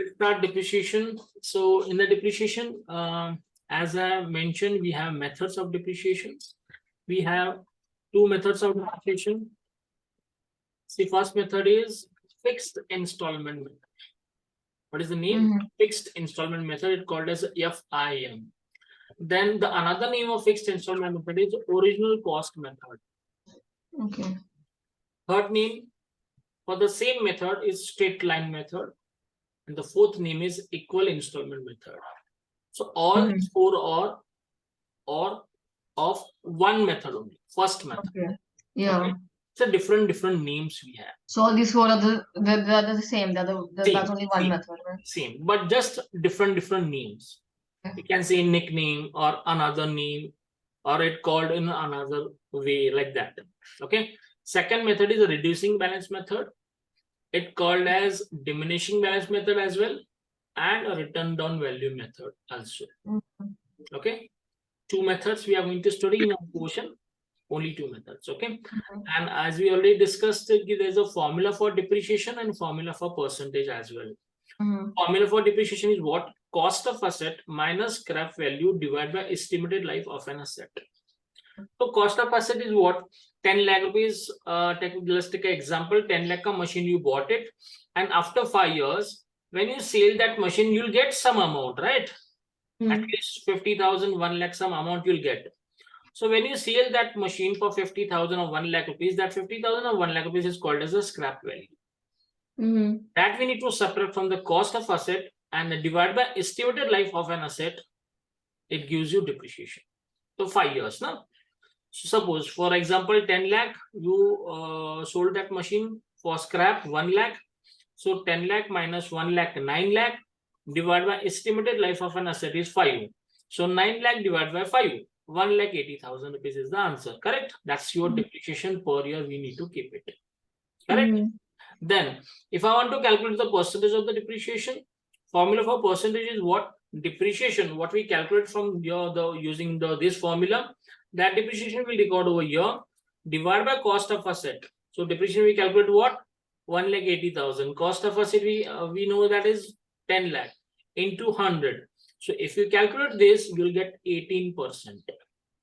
Let's start depreciation. So in the depreciation, as I mentioned, we have methods of depreciation. We have two methods of depreciation. The first method is fixed installment method. What is the name? Fixed installment method. It's called as FIM. Then the another name of fixed installment method is original cost method. Okay. Third name for the same method is straight line method. And the fourth name is equal installment method. So all four are of one method only, first method. Okay. Yeah. Okay? So different names we have. So all these four are the same. That's only one method, right? Same, but just different names. Okay. You can say nickname or another name, or it called in another way, like that. Okay. Second method is a reducing balance method. It called as diminishing balance method as well, and a written down value method also. Okay. Two methods we are going to study in our portion. Only two methods. Okay. And as we already discussed, there's a formula for depreciation and formula for percentage as well. Formula for depreciation is what? Cost of asset minus scrap value divided by estimated life of an asset. So cost of asset is what? 10 lakh rupees. Let's take an example. 10 lakh machine, you bought it, and after 5 years, when you sell that machine, you'll get some amount, right? At least 50,000, 1 lakh, some amount you'll get. So when you sell that machine for 50,000 or 1 lakh rupees, that 50,000 or 1 lakh rupees is called as a scrap value. That we need to separate from the cost of asset and divide by estimated life of an asset. It gives you depreciation. So 5 years now. So suppose, for example, 10 lakh, you sold that machine for scrap 1 lakh. So 10 lakh minus 1 lakh, 9 lakh, divided by estimated life of an asset is 5. So 9 lakh divided by 5. 1,80,000 rupees is the answer. Correct? That's your depreciation per year. We need to keep it. Correct? Then, if I want to calculate the percentage of the depreciation, formula for percentage is what? Depreciation. What we calculate from using this formula, that depreciation will record over here, divided by cost of asset. So depreciation we calculate what? 1,80,000. Cost of asset we know that is 10 lakh into 100. So if you calculate this, you'll get 18%.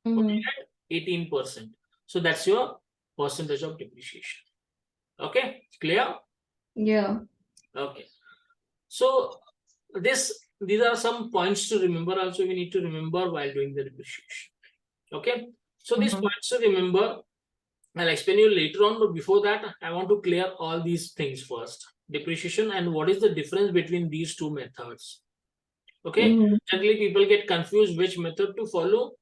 Okay, 18%. So that's your percentage of depreciation. Okay, clear? Yeah. Okay. So these are some points to remember. Also, we need to remember while doing the depreciation. Okay. So these points to remember, I'll explain you later on. But before that, I want to clear all these things first. Depreciation and what is the difference between these two methods. Okay. Generally, people get confused which method to follow.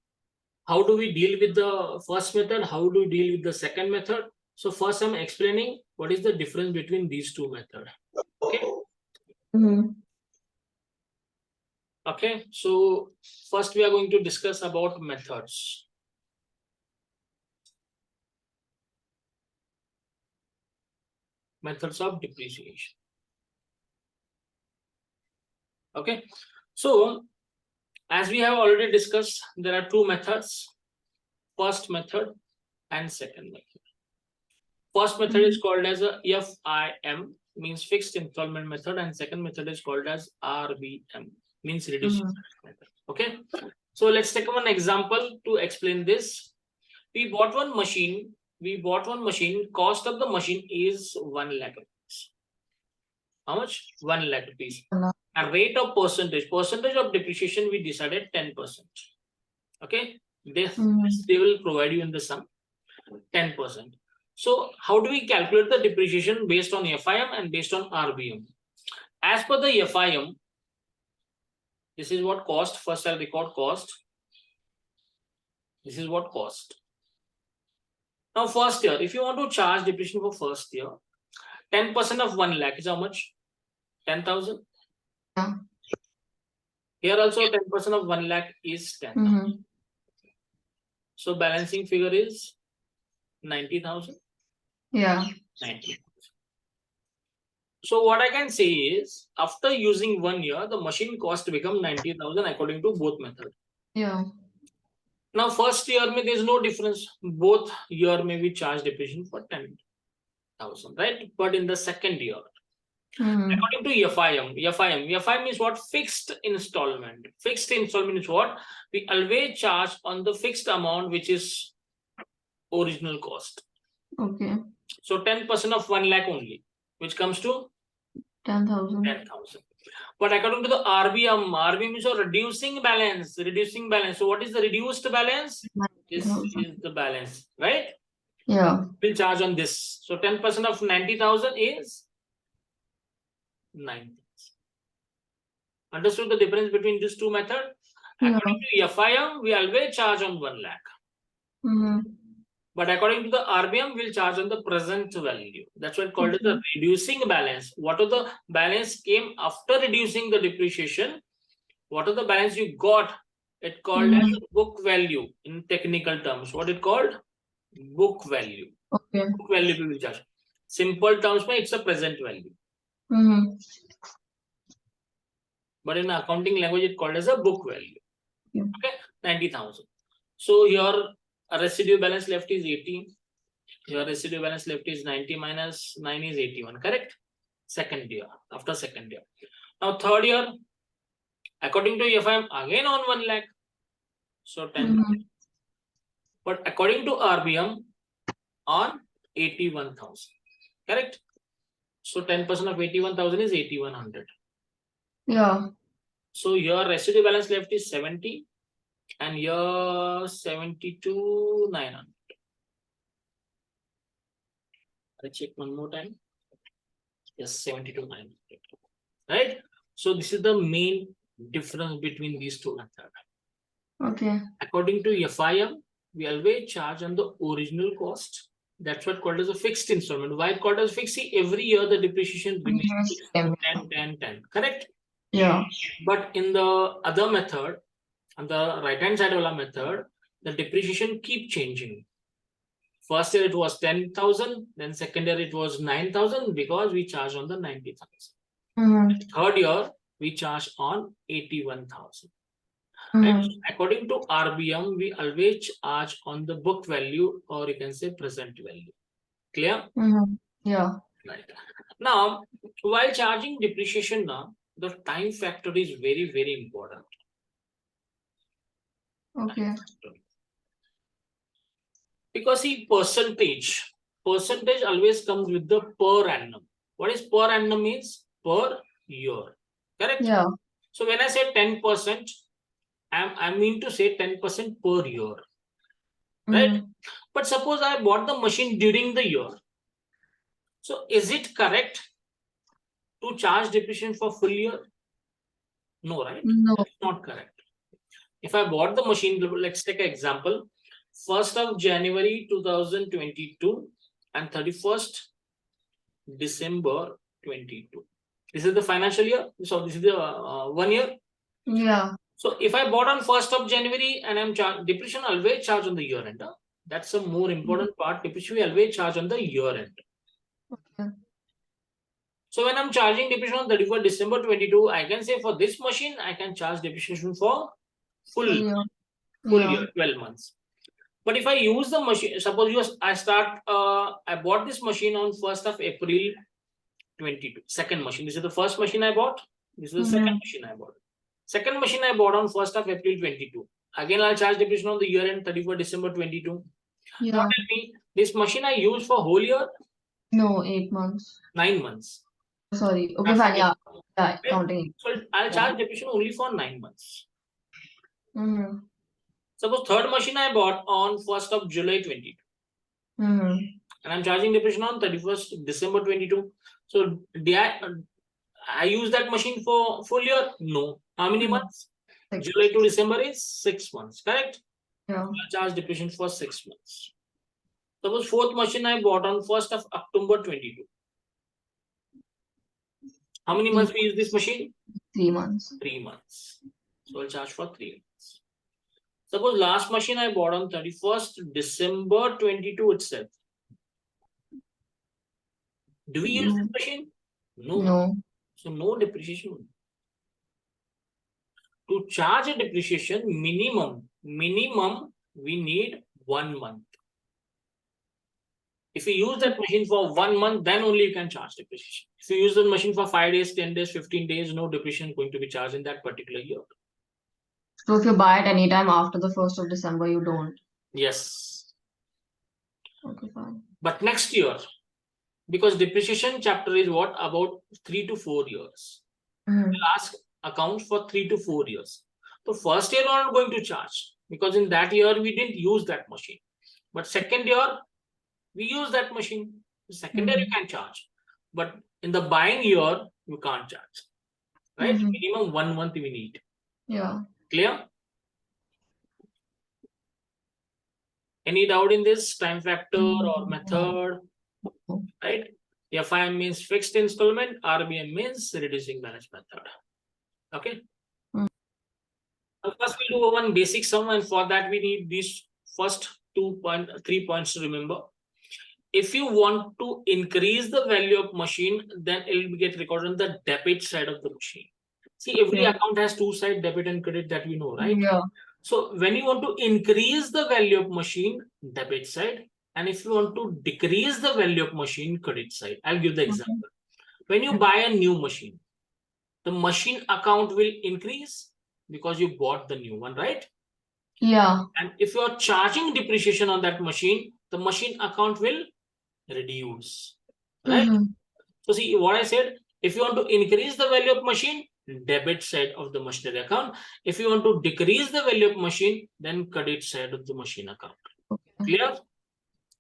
How do we deal with the first method? How do we deal with the second method? So first, I'm explaining what is the difference between these two methods. Okay. Okay. So first, we are going to discuss about methods. Methods of depreciation. Okay. So as we have already discussed, there are two methods, first method and second method. First method is called as a FIM, means fixed installment method, and second method is called as RBM, means reducing method. Okay. So let's take one example to explain this. We bought one machine. Cost of the machine is 1 lakh rupees. How much? 1 lakh rupees. A rate of percentage of depreciation, we decided 10%. Okay. They will provide you in the sum 10%. So how do we calculate the depreciation based on FIM and based on RBM? As per the FIM, this is what cost. First I'll record cost. This is what cost. Now first year, if you want to charge depreciation for first year, 10% of 1 lakh is how much? 10,000. Yeah. Here also 10% of 1 lakh is 10,000. So balancing figure is 90,000. Yeah. 90. So what I can say is, after using 1 year, the machine cost become 90,000 according to both methods. Yeah. Now first year there is no difference. Both year may be charged depreciation for 10,000, right? But in the second year, According to FIM means what? Fixed installment. Fixed installment is what? We always charge on the fixed amount, which is original cost. Okay. So 10% of 1 lakh only, which comes to 10,000. 10,000. But according to the RBM means a reducing balance. Reducing balance. So what is the reduced balance? This 90,000. is the balance, right? Yeah. We'll charge on this. So 10% of 90,000 is 9. Understood the difference between these two methods? Yeah. According to FIM, we always charge on 1 lakh. But according to the RBM, we'll charge on the present value. That's what called as the reducing balance. What are the balance came after reducing the depreciation? What are the balance you got? It called as book value in technical terms. What it called? Book value. Okay. Book value we will charge. Simple terms, it's a present value. But in accounting language, it's called as a book value. Okay, 90,000. So your residual balance left is 80. Your residual balance left is 90 minus 9 is 81. Correct? Second year. After second year. Now third year, according to FIM, again on 1 lakh. So 10. But according to RBM, on 81,000. Correct? So 10% of 81,000 is 8,100. Yeah. So your residual balance left is 70 and your 72,900. I check one more time. Yes, 72,900. Right? So this is the main difference between these two methods. Okay. According to FIM, we always charge on the original cost. That's what called as a fixed installment. Why called as fixed? See, every year the depreciation remains 10, 10, 10. Correct? Yeah. But in the other method, on the right-hand side of the method, the depreciation keep changing. First year it was 10,000, then second year it was 9,000 because we charge on the 90,000. Third year we charge on 81,000. And according to RBM, we always charge on the book value, or you can say present value. Clear? Yeah. Right. Now, while charging depreciation now, the time factor is very, very important. Okay. Because see, percentage always comes with the per annum. What is per annum means? Per year. Correct? Yeah. So when I say 10%, I mean to say 10% per year. Right? But suppose I bought the machine during the year. So is it correct to charge depreciation for full year? No, right? No. It's not correct. If I bought the machine, let's take an example. 1st of January 2022 and 31st December 22. This is the financial year. So this is the 1 year. Yeah. So if I bought on 1st of January and I'm depreciation always charge on the year end. That's a more important part. Depreciation we always charge on the year end. Okay. So when I'm charging depreciation on 31st December 22, I can say for this machine, I can charge depreciation for full year, 12 months. But if I use the machine, suppose I bought this machine on 1st of April 22, second machine. This is the first machine I bought. This is the second machine I bought. Second machine I bought on 1st of April 22. Again, I'll charge depreciation on the year end 31st December 22. Yeah. Now tell me, this machine I use for whole year? No, 8 months. 9 months. Sorry. Okay, fine. Yeah. Yeah, counting. So I'll charge depreciation only for 9 months. Suppose third machine I bought on 1st of July 22. And I'm charging depreciation on 31st December 22. So I use that machine for full year? No. How many months? 6. July to December is 6 months, correct? Yeah. I'll charge depreciation for 6 months. Suppose fourth machine I bought on 1st of October 22. How many months we use this machine? 3 months. 3 months. So I'll charge for 3 months. Suppose last machine I bought on 31st December 22 itself. Do we use this machine? No. So no depreciation. To charge a depreciation, minimum we need 1 month. If you use that machine for 1 month, then only you can charge depreciation. If you use the machine for 5 days, 10 days, 15 days, no depreciation is going to be charged in that particular year. So if you buy it anytime after the 1st of December, you don't. Yes. Okay, fine. But next year, because depreciation chapter is what? About 3 to 4 years. We'll ask account for 3 to 4 years. So first year, we're not going to charge because in that year, we didn't use that machine. But second year, we use that machine. The second year, you can charge. But in the buying year, you can't charge. Right? Minimum 1 month we need. Yeah. Clear? Any doubt in this time factor or method? Right? FIM means fixed installment, RBM means reducing balance method. Okay. First, we'll do one basic sum, and for that, we need these first 3 points to remember. If you want to increase the value of machine, then it will get recorded on the debit side of the machine. See, every account has two sides, debit and credit, that we know, right? Yeah. So when you want to increase the value of machine, debit side, and if you want to decrease the value of machine, credit side. I'll give the example. When you buy a new machine, the machine account will increase because you bought the new one, right? Yeah. And if you are charging depreciation on that machine, the machine account will reduce, right? So see what I said, if you want to increase the value of machine, debit side of the machinery account. If you want to decrease the value of machine, then credit side of the machine account. Clear?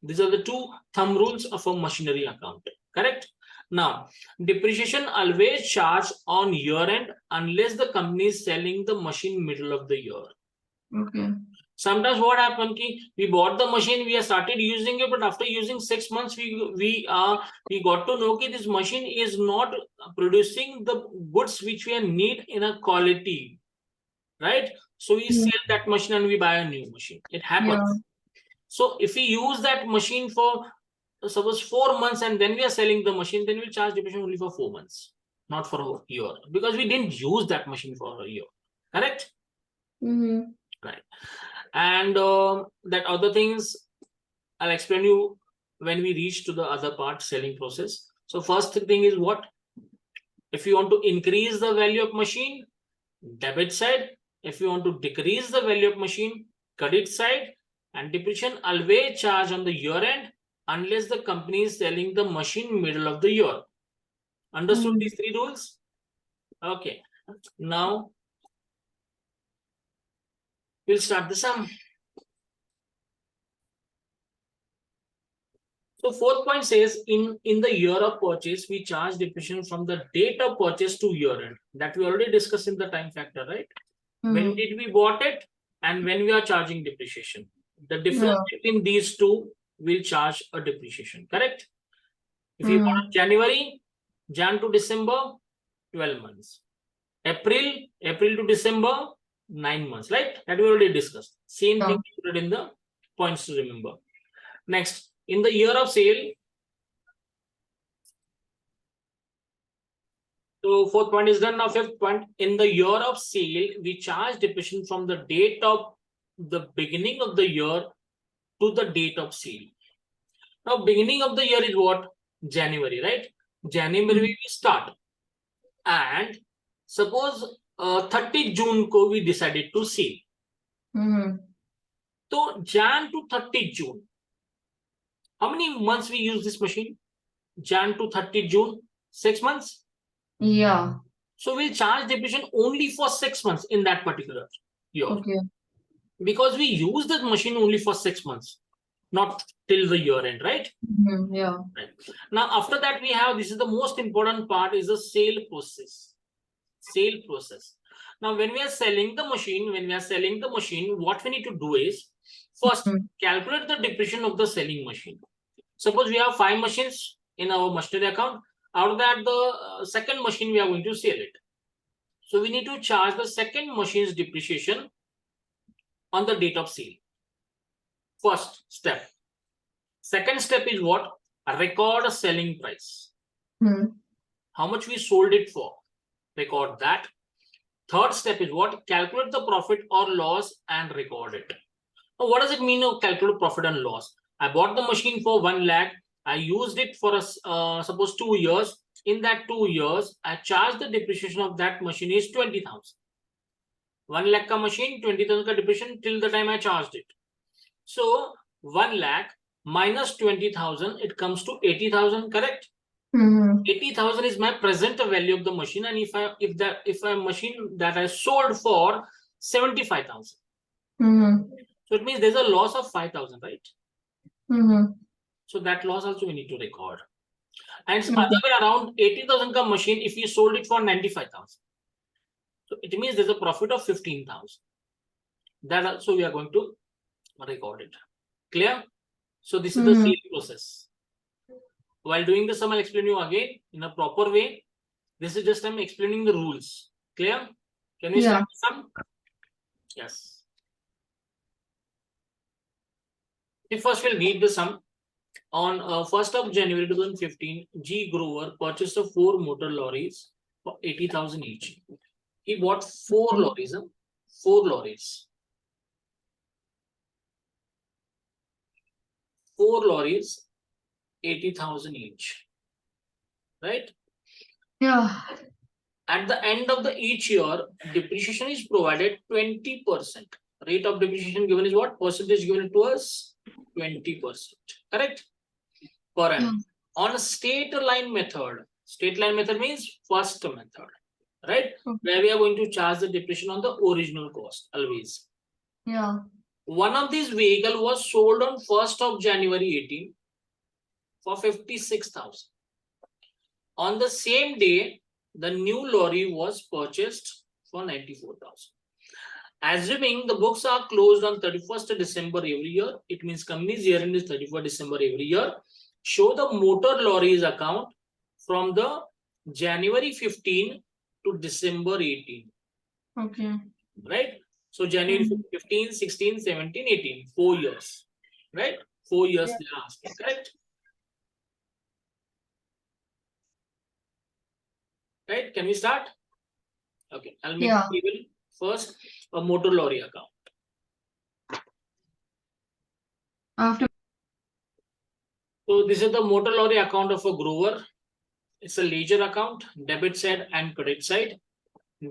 These are the two thumb rules of a machinery account. Correct? Now, depreciation always charged on year end unless the company is selling the machine middle of the year. Okay. Sometimes what happened ki we bought the machine, we have started using it, but after using 6 months, we got to know that this machine is not producing the goods which we need in a quality, right? So we sell that machine and we buy a new machine. It happens. Yeah. So if we use that machine for suppose 4 months and then we are selling the machine, then we'll charge depreciation only for 4 months, not for a year, because we didn't use that machine for a year. Correct? Right. And that other things I'll explain you when we reach to the other part, selling process. So first thing is what? If you want to increase the value of machine, debit side. If you want to decrease the value of machine, credit side. And depreciation always charge on the year end unless the company is selling the machine middle of the year. Understood these 3 rules? Okay. Now we'll start the sum. So 4th point says in the year of purchase, we charge depreciation from the date of purchase to year end. That we already discussed in the time factor, right? When did we bought it and when we are charging depreciation. The difference between these two will charge a depreciation, correct? If you bought January, Jan to December, 12 months. April to December, 9 months, right? That we already discussed. Same thing included in the points to remember. Next, in the year of sale, so 4th point is done. Now 5th point, in the year of sale, we charge depreciation from the date of the beginning of the year to the date of sale. Now, beginning of the year is what? January, right? January we start. And suppose 30 June ko we decided to sell. So Jan to 30 June. How many months we use this machine? Jan to 30 June, 6 months? Yeah. So we'll charge depreciation only for 6 months in that particular year. Okay. Because we use that machine only for 6 months, not till the year end, right? Yeah. Right. Now, after that, we have, this is the most important part, is the sale process. Sale process. Now, when we are selling the machine, what we need to do is, first, calculate the depreciation of the selling machine. Suppose we have 5 machines in our machinery account. Out of that, the second machine, we are going to sell it. So we need to charge the second machine's depreciation on the date of sale. First step. Second step is what? Record a selling price. How much we sold it for. Record that. Third step is what? Calculate the profit or loss and record it. Now, what does it mean to calculate profit and loss? I bought the machine for 1 lakh I used it for suppose 2 years. In that 2 years, I charge the depreciation of that machine is 20,000. 1 lakh ka machine, 20,000 ka depreciation till the time I charged it. So 1 lakh minus 20,000, it comes to 80,000, correct? 80,000 is my present value of the machine, and if a machine that I sold for 75,000, so it means there's a loss of 5,000, right? So that loss also we need to record. And other way around, 80,000 ka machine, if you sold it for 95,000, so it means there's a profit of 15,000. That also we are going to record it. Clear? So this is the same process. While doing the sum, I'll explain you again in a proper way. This is just I'm explaining the rules. Clear? Can we start the sum? Yes. First, we'll read the sum. On 1st of January 2015, G. Grover purchased 4 motor lorries for 80,000 each. He bought 4 lorries. 4 lorries. 4 lorries, 80,000 each. Right? Yeah. At the end of the each year, depreciation is provided 20%. Rate of depreciation given is what? Percentage given to us? 20%. Correct? Per annum. On a straight line method. Straight line method means first method. Right? Where we are going to charge the depreciation on the original cost always. Yeah. One of these vehicle was sold on 1st of January 18 for 56,000. On the same day, the new lorry was purchased for 94,000. Assuming the books are closed on 31st December every year, it means company's year end is 31st December every year. Show the motor lorries account from the January 15 to December 18. Okay. Right? So January 15, 16, 17, 18, 4 years. Right? 4 years they are asking, correct? Right? Can we start? Okay, I'll make the table first. A motor lorry account. After. So this is the motor lorry account of a Grover. It's a ledger account, debit side and credit side.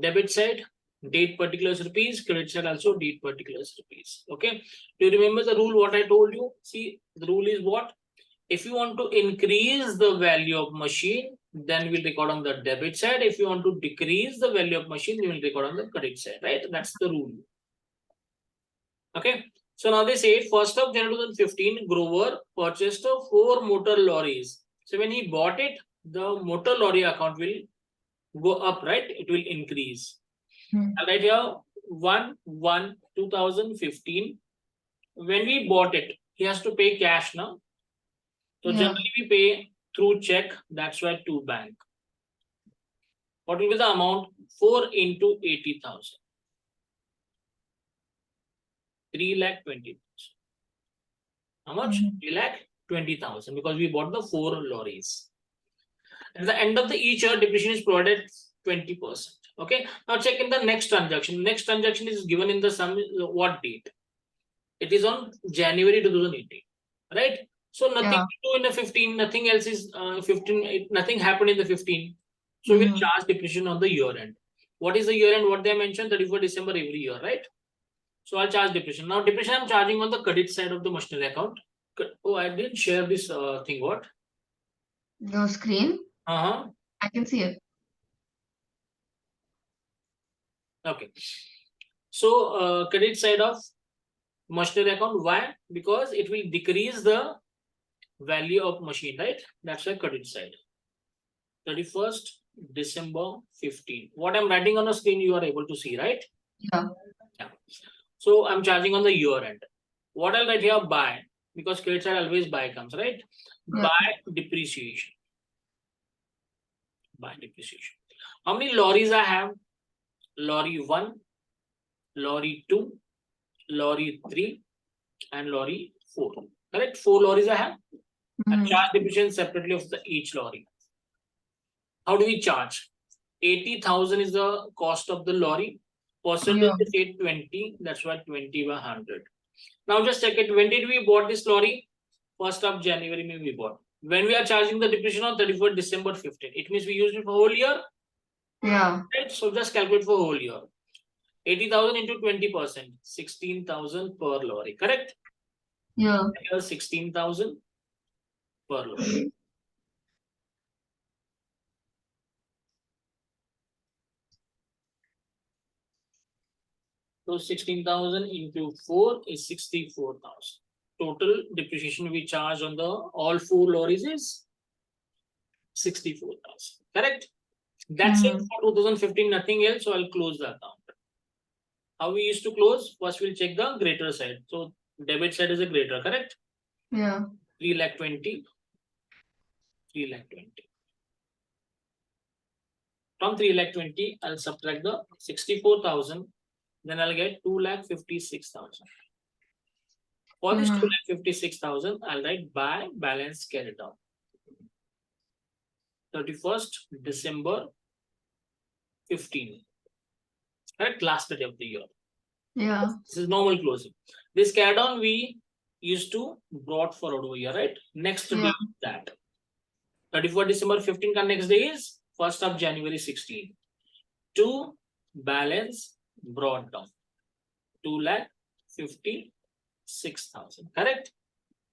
Debit side, date particulars rupees, credit side also date particulars rupees. Okay. Do you remember the rule what I told you? See, the rule is what? If you want to increase the value of machine, then we'll record on the debit side. If you want to decrease the value of machine, we will record on the credit side, right? That's the rule. Okay. So now they say 1st of January 2015, Grover purchased 4 motor lorries. So when he bought it, the motor lorry account will go up, right? It will increase. Right here, 1/1/2015. When we bought it, he has to pay cash now. So generally we pay through check. That's why to bank. What will be the amount? 4 into 80,000. 3,20,000. How much? 3,20,000 because we bought the 4 lorries. At the end of the each year, depreciation is provided 20%. Okay. Now check in the next transaction. Next transaction is given in the sum. What date? It is on January 2018. Right? So nothing to do in the 15. Nothing else is 15. Nothing happened in the 15. So we'll charge depreciation on the year end. What is the year end? What they mentioned? 31st December every year, right? So I'll charge depreciation. Now depreciation I'm charging on the credit side of the machinery account. Oh, I didn't share this thing. What? The screen? I can see it. Okay. So credit side of machinery account. Why? Because it will decrease the value of machine, right? That's why credit side. 31st December 15. What I'm writing on the screen, you are able to see, right? Yeah. So I'm charging on the year end. What I'll write here? Buy, because credit side always buy comes, right? Buy depreciation. Buy depreciation. How many lorries I have? Lorry 1, lorry 2, lorry 3, and lorry 4. Correct? 4 lorries I have. I charge depreciation separately of each lorry. How do we charge? 80,000 is the cost of the lorry. Percentage is 820. That's why 20/100. Now just check it. When did we bought this lorry? 1st of January we bought. when we are charging the depreciation on 31st December 15, it means we used it for whole year. Yeah. Right? So just calculate for whole year. 80,000 into 20%, 16,000 per lorry, correct? Yeah. Here 16,000 per lorry. So 16,000 into 4 is 64,000. Total depreciation we charge on the all 4 lorries is 64,000. Correct? That's it for 2015, nothing else. So I'll close the account. How we used to close? First, we'll check the greater side. So debit side is a greater, correct? Yeah. 3,20,000. 3,20,000. From 3,20,000, I'll subtract the 64,000. Then I'll get 2,56,000. For this 2,56,000, I'll write by balance carried out. 31st December 15. Correct? Last day of the year. Yeah. This is normal closing. This carried on we used to brought forward over here, right? Next day that. 31st December 15 ka next day is 1st of January 16. To balance brought down. 2,56,000. Correct?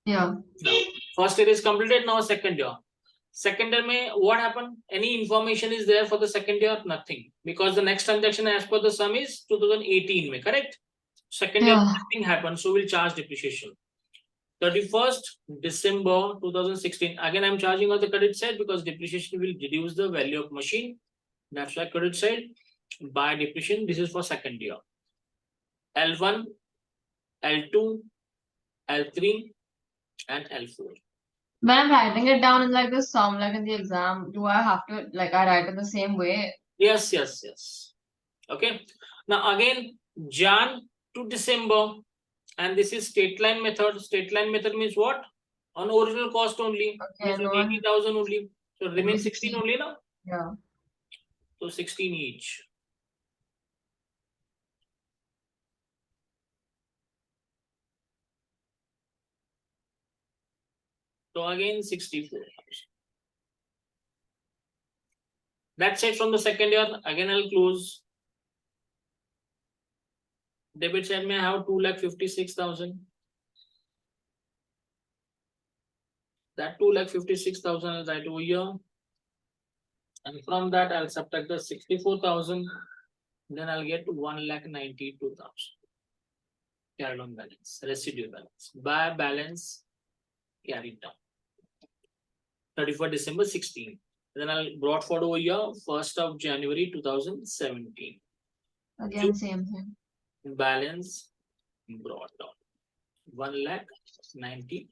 Yeah. Now, first year is completed. Now second year. Second year mein what happened? Any information is there for the second year? Nothing. Because the next transaction as per the sum is 2018 mein, correct? Second year nothing happened. So we'll charge depreciation. 31st December 2016. Again, I'm charging on the credit side because depreciation will reduce the value of machine. That's why credit side. By depreciation, this is for second year. L1, L2, L3, and L4. When I'm writing it down in like the sum, like in the exam, do I have to like I write it the same way? Yes. Okay. Now again, Jan to December, and this is straight line method. Straight line method means what? On original cost only. Okay, Means 80,000 only. So remain 16 only now. Yeah. So 16 each. So again 64,000. That's it from the second year. Again I'll close. Debit side may have 2,56,000. That 2,56,000 I'll write over here. And from that I'll subtract the 64,000. Then I'll get 1,92,000. Carried on balance, residual balance. By balance carried down. 31st December 16. Then I'll brought forward over here 1st of January 2017. Again, same thing. Balance brought down. 1,92,000.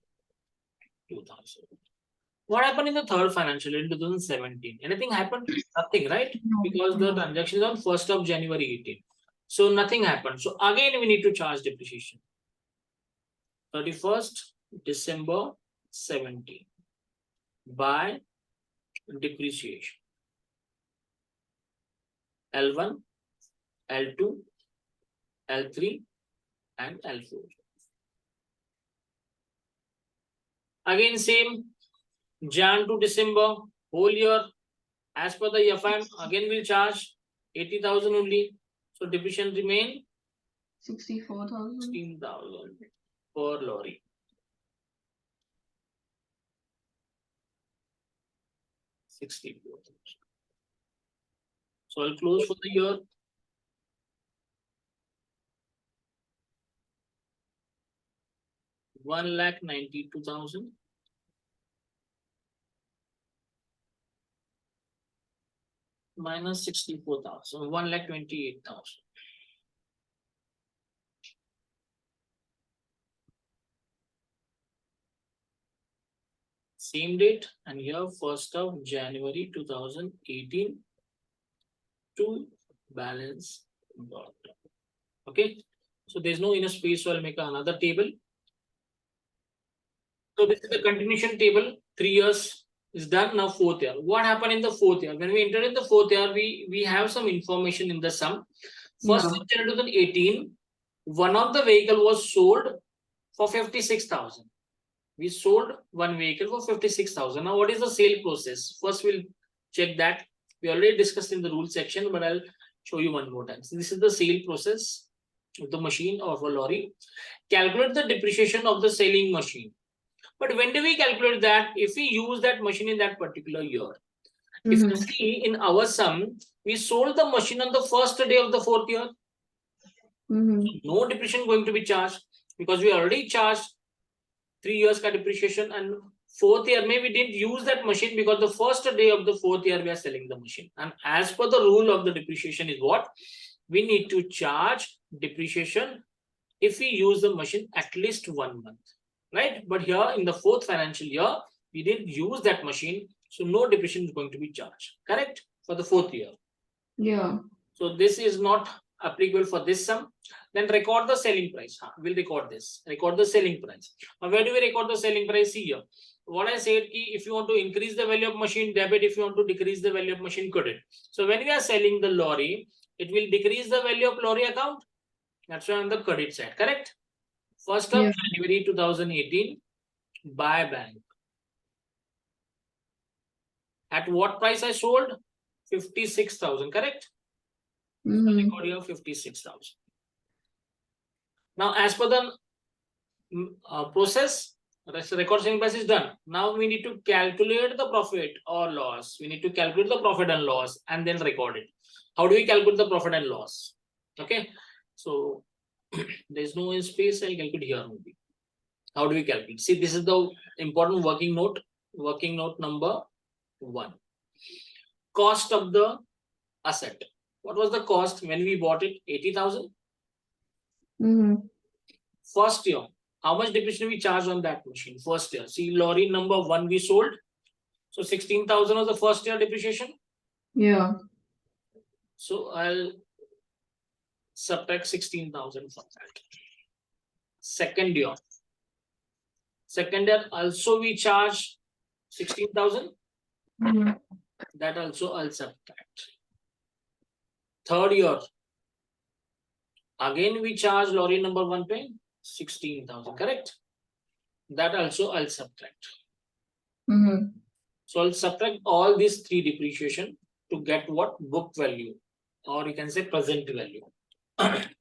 What happened in the third financial year in 2017? Anything happened? Nothing, right? Because the transaction is on 1st of January 18. So nothing happened. So again, we need to charge depreciation. 31st December 17 by depreciation. L1, L2, L3, and L4. Again, same Jan to December, whole year, as per the FIM, again we'll charge 80,000 only. So depreciation remain 64,000. 16,000 per lorry. 64,000. So I'll close for the year. $1,92,000 minus 64,000, 1,28,000. Same date, and here 1st of January 2018 to balance brought down. Okay, so there's no enough space, so I'll make another table. So this is the continuation table. 3 years is done. Now 4th year. What happened in the 4th year? When we entered in the 4th year, we have some information in the sum. First of January 2018, one of the vehicle was sold for 56,000. We sold one vehicle for 56,000. Now, what is the sale process? First, we'll check that. We already discussed in the rule section, but I'll show you one more time. So this is the sale process of the machine or of a lorry. Calculate the depreciation of the selling machine. But when do we calculate that? If we use that machine in that particular year. If you see in our sum, we sold the machine on the first day of the fourth year. No depreciation going to be charged because we already charged 3 years ka depreciation, and fourth year maybe we didn't use that machine because the first day of the fourth year we are selling the machine. And as per the rule of the depreciation is what? We need to charge depreciation if we use the machine at least 1 month, right? But here in the fourth financial year, we didn't use that machine, so no depreciation is going to be charged, correct? For the fourth year. Yeah. So this is not applicable for this sum. Then record the selling price. We'll record this. Record the selling price. Now, where do we record the selling price? See here. What I said, if you want to increase the value of machine, debit. If you want to decrease the value of machine, credit. So when we are selling the lorry, it will decrease the value of lorry account. That's why on the credit side, correct? 1st of January 2018, by bank. At what price I sold? 56,000, correct? Record here 56,000. Now, as per the process, record selling price is done. Now we need to calculate the profit or loss. We need to calculate the profit and loss and then record it. How do we calculate the profit and loss? Okay, so there's no space. I'll calculate here only. How do we calculate? See, this is the important working note. Working note number 1. Cost of the asset. What was the cost when we bought it? 80,000. First year, how much depreciation we charge on that machine? First year. See, lorry number 1 we sold. So 16,000 was the first year depreciation. Yeah. So I'll subtract 16,000 from that. Second year. Second year also we charge 16,000. That also I'll subtract. Third year. Again we charge lorry number 1 paying 16,000, correct? That also I'll subtract. So I'll subtract all these 3 depreciation to get what? Book value, or you can say present value.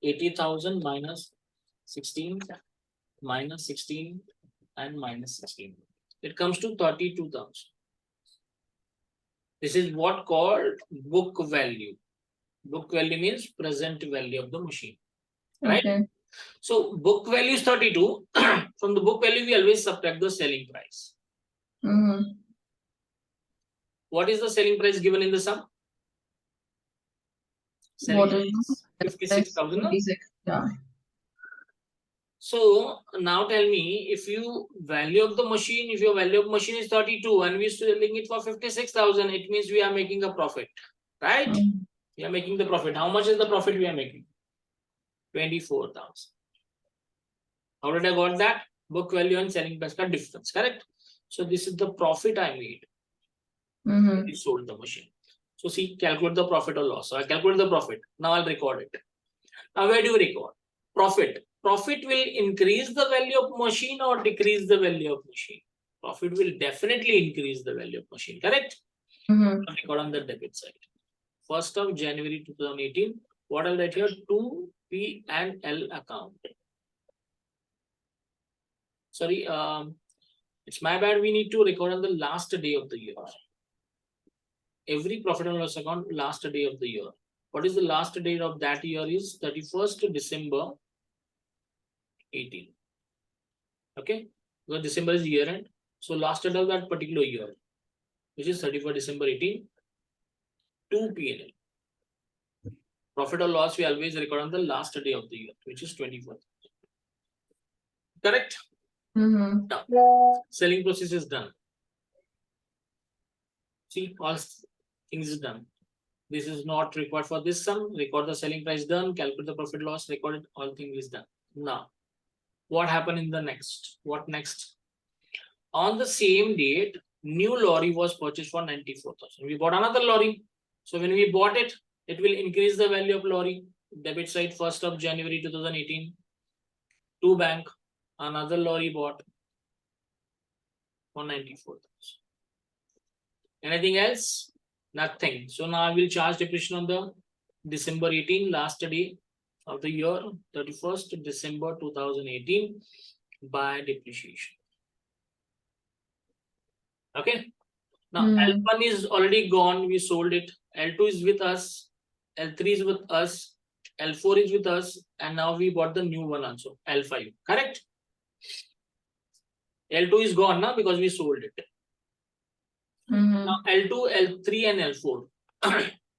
80,000 minus 16 minus 16 and minus 16. It comes to 32,000. This is what called book value. Book value means present value of the machine, right? Okay. So book value is 32. From the book value, we always subtract the selling price. What is the selling price given in the sum? Selling price 56,000. 56. Yeah. So now tell me, if you value of the machine, if your value of machine is 32 and we're selling it for 56,000, it means we are making a profit, right? We are making the profit. How much is the profit we are making? 24,000. How did I got that? Book value and selling price ka difference, correct? So this is the profit I made. We sold the machine. So see, calculate the profit or loss. So I calculate the profit. Now I'll record it. Now where do you record? Profit. Profit will increase the value of machine or decrease the value of machine? Profit will definitely increase the value of machine, correct? Record on the debit side. 1st of January 2018. What I'll write here? 2 P&L account. Sorry, it's my bad. We need to record on the last day of the year. Every profit and loss account, last day of the year. What is the last date of that year? Is 31st December 18. Okay, because December is year end. So last date of that particular year, which is 31st December 18, 2 P&L. Profit or loss, we always record on the last day of the year, which is 21st. Correct? Now, selling process is done. See, all things is done. This is not required for this sum. Record the selling price done. Calculate the profit loss. Record it. All things is done. Now, what happened in the next? What next? On the same date, new lorry was purchased for 94,000. We bought another lorry. So when we bought it, it will increase the value of lorry. Debit side 1st of January 2018. To bank, another lorry bought. 194,000. Anything else? Nothing. So now I will charge depreciation on the December 18, last day of the year, 31st December 2018 by depreciation. Okay. Now L1 is already gone. We sold it. L2 is with us. L3 is with us. L4 is with us. And now we bought the new one also. L5. Correct? L2 is gone now because we sold it. Now L2, L3 and L4.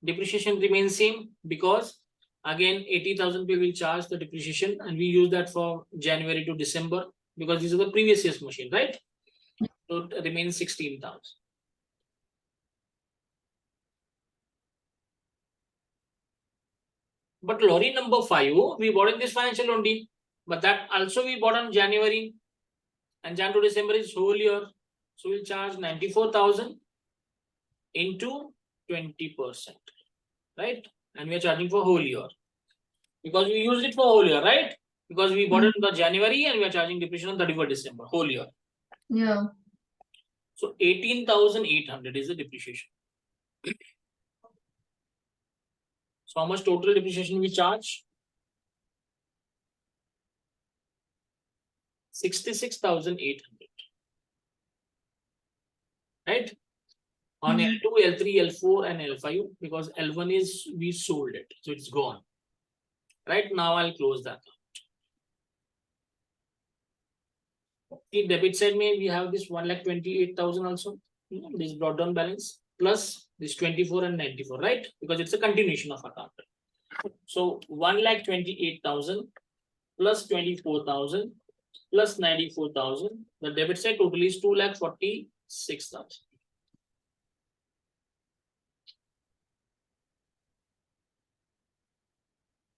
Depreciation remains same because again 80,000 we will charge the depreciation and we use that for January to December because these are the previous year's machine, right? So it remains 16,000. But lorry number 5, we bought in this financial only, but that also we bought on January and Jan to December is whole year. So we'll charge 94,000 into 20%, right? And we are charging for whole year because we used it for whole year, right? Because we bought it in the January and we are charging depreciation on 31st December, whole year. Yeah. So 18,800 is the depreciation. So how much total depreciation we charge? 66,800. Right? On L2, L3, L4 and L5 because L1 is we sold it. So it's gone. Right now I'll close that. The debit side we have this 1,28,000 also. This brought down balance plus this 24 and 94, right? Because it's a continuation of account. So 1,28,000 plus 24,000 plus 94,000. The debit side total is 2,46,000.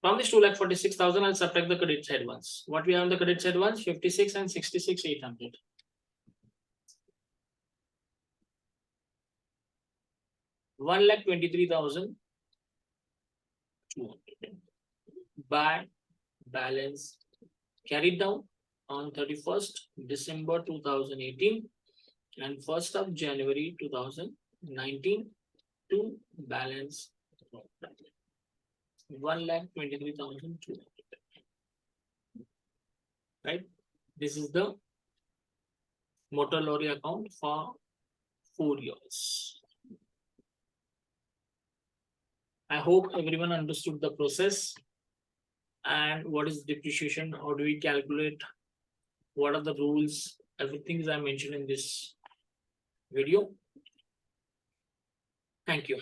From this 2,46,000, I'll subtract the credit side ones. What we have on the credit side ones? 56 and 66,800. One lakh 23,200 by balance carried down on 31st December 2018 and 1st of January 2019 to balance 1,23,200. Right? This is the motor lorry account for 4 years. I hope everyone understood the process and what is depreciation, how do we calculate, what are the rules, everything is I mentioned in this video. Thank you.